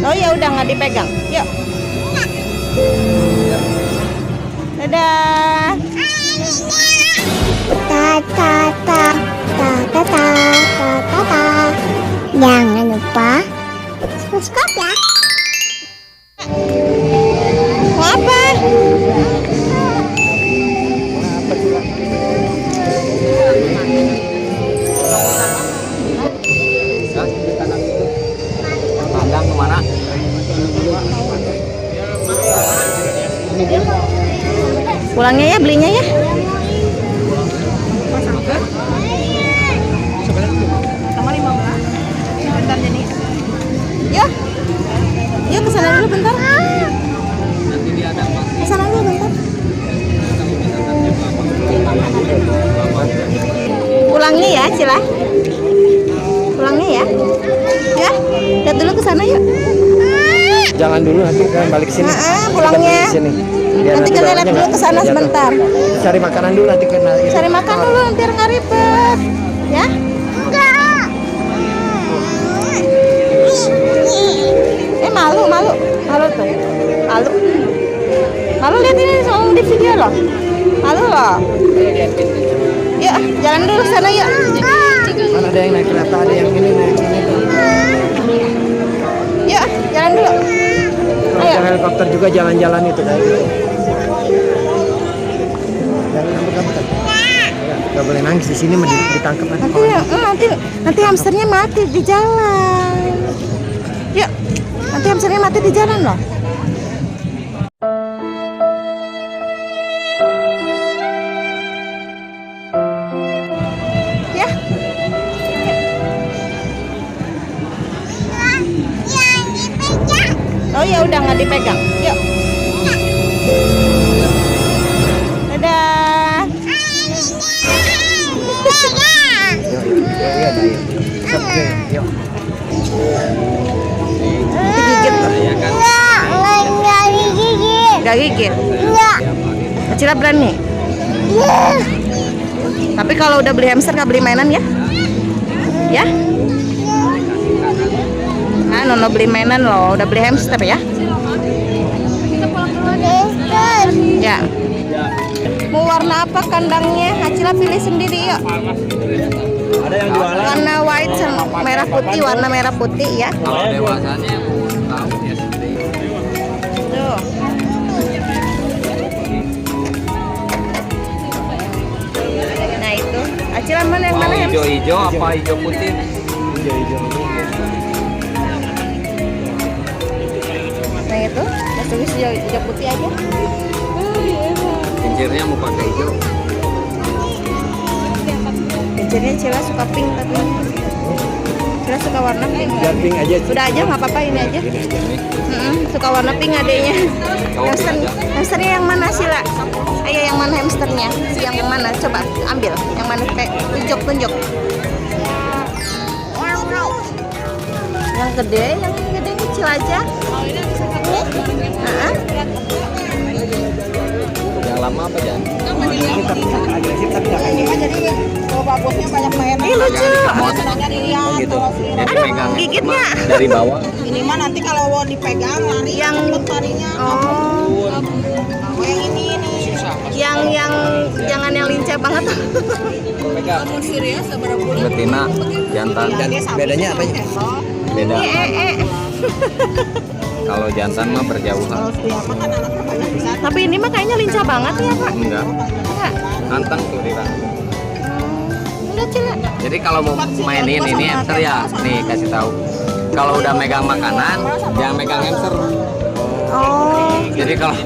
Oh ya udah nggak dipegang. Yuk. Dadah. Ta ta ta ta ta ta ta ta ta. Jangan lupa subscribe ya. Apa? Pandang kemana? Pulangnya ya, belinya ya. Sama 15. Bentar jadi. Yuk. Yuk kesana dulu bentar. Kesana dulu bentar. Pulangnya ya, Cila. Pulangnya ya. Ya, lihat dulu ke sana yuk. Jangan dulu, nanti kan balik sini. Pulangnya. Sini. Nanti kita lihat dulu ke sana sebentar. Cari makanan dulu nanti kena. Cari makan dulu biar nggak ribet. Ya? Enggak. Malu tuh. Malu. Malu lihat ini soal di video loh. Malu loh. Yuk, jalan dulu ke sana yuk. Mana ada yang naik kereta, ada yang ini naik ini. Yuk, jalan dulu. Kalau ada helikopter juga jalan-jalan itu dari. Jangan ngambek-ngambek. Gak boleh nangis di sini, ditangkap Nanti hamsternya mati di jalan. Yuk, nanti hamsternya mati di jalan loh. Ya. Oh ya udah nggak dipegang. Yuk. Dadah. Digigit. Gak gigit. Acila berani. Tapi kalau udah beli hamster nggak beli mainan ya? Ya? Nah, Nono beli mainan loh. Udah beli hamster ya? Ya. Mau warna apa kandangnya? Acila pilih sendiri yuk. Ada yang jualan. Warna white sama merah putih, warna merah putih ya. Kalau dewasanya tahu ya sendiri. Tuh. Nah itu. Acila mana yang mana hamster? Hijau-hijau apa hijau putih? Hijau-hijau. Nah itu. Terus hijau putih aja. Kincirnya mau pakai hijau. Kincirnya Cila suka pink tapi Cila suka warna pink. Biar pink aja. Udah aja nggak apa-apa ini aja. Ini aja nih. Suka warna pink adanya. Hamsternya yang mana Cila? Ayo yang mana hamsternya? Yang mana? Coba ambil. Yang mana? Tunjuk. Yang gede kecil aja. Yang lama apa ya? Agresif tapi nggak kayak gitu. Jadi kalau bagusnya banyak main. Ih lucu. Oh gitu. Jadi Aduh, pegang gigitnya. dari bawah. Ini mah nanti kalau mau dipegang lari Yang larinya. Oh, Mau yang ini yang jangan yang lincah banget. Pegang. Betina, jantan. Dan bedanya apa ya? Beda. Kalau jantan mah berjauhan. Tapi ini mah kayaknya lincah banget ya Pak. Enggak. Enggak. Anteng tuh Rira. Udah Cila. Jadi kalau mau mainin ini hamster ya, nih kasih tahu. Kalau udah megang makanan, jangan megang hamster. Oh. Jadi kalau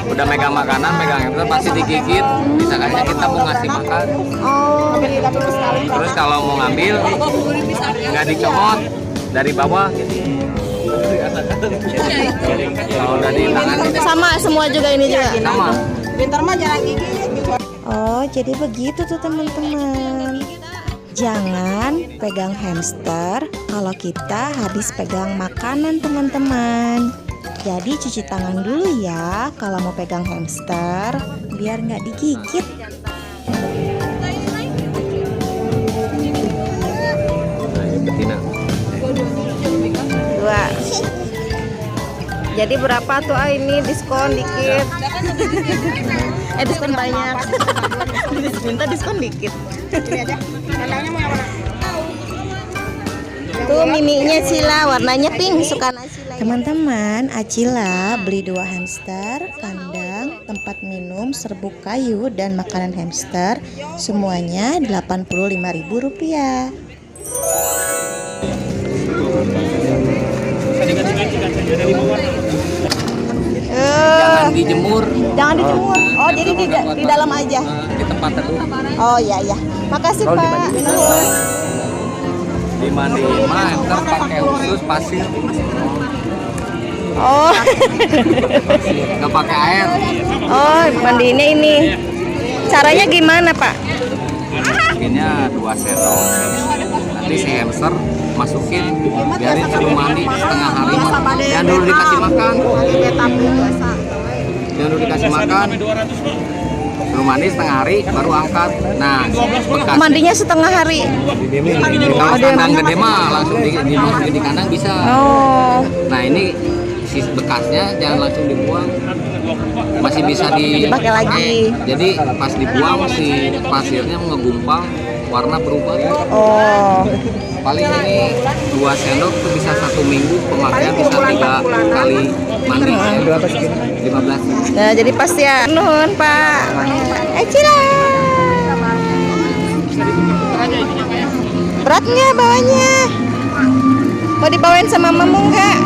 udah megang makanan, megang hamster pasti digigit. Misalkan kita mau ngasih makan. Oh. Terus kalau mau ngambil, nggak dicomot dari bawah. Kalau udah di tangan Sama semua juga ini juga. sama. pintar mah jarang gigi. Oh, jadi begitu tuh teman-teman. Jangan pegang hamster kalau kita habis pegang makanan teman-teman. Jadi cuci tangan dulu ya kalau mau pegang hamster biar nggak digigit. Nah, ini betina. Dua. Jadi berapa tuh ini diskon dikit? Diskon banyak. Minta diskon dikit. Ini aja. Kandangnya mau yang mana? Tuh miminya Cila, warnanya pink, suka Acila. Teman-teman, Acila beli 2 hamster, kandang, tempat minum, serbuk kayu, dan makanan hamster. Semuanya Rp85.000. Jangan dijemur. Jangan dijemur. Oh, jadi di dalam aja. Di tempat teduh. Oh iya ya. Makasih Pak. Dimandiin mah ntar pakai khusus pasir. Oh. Nggak pakai air. Oh, mandiinnya ini. Caranya gimana Pak? Masukinnya 2 sendok. Nanti si hamster masukin, biarin suruh mandi setengah hari. Jangan dulu dikasih makan. Jangan dulu dikasih makan. Suruh mandi setengah hari, baru angkat. Nah, bekas. Mandinya setengah hari. Kalau kandang gede mah langsung dimasukin di kandang bisa. Oh. Nah ini si bekasnya jangan langsung dibuang, masih bisa Dipakai lagi. Jadi pas dibuang si pasirnya ngegumpal, warna berubah. Oh. Paling ini 2 sendok tuh bisa 1 minggu pemakaian, bisa 3 kali mandi. Berapa segini? 15. Nah, jadi pasti ya. Nuhun Pak. Cila. Berat nggak bawanya? Mau dibawain sama Mamu nggak?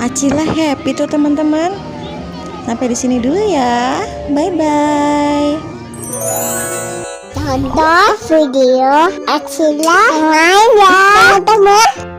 Acila happy tuh teman-teman. Sampai di sini dulu ya. Bye bye. Tonton video Acila main ya teman-teman.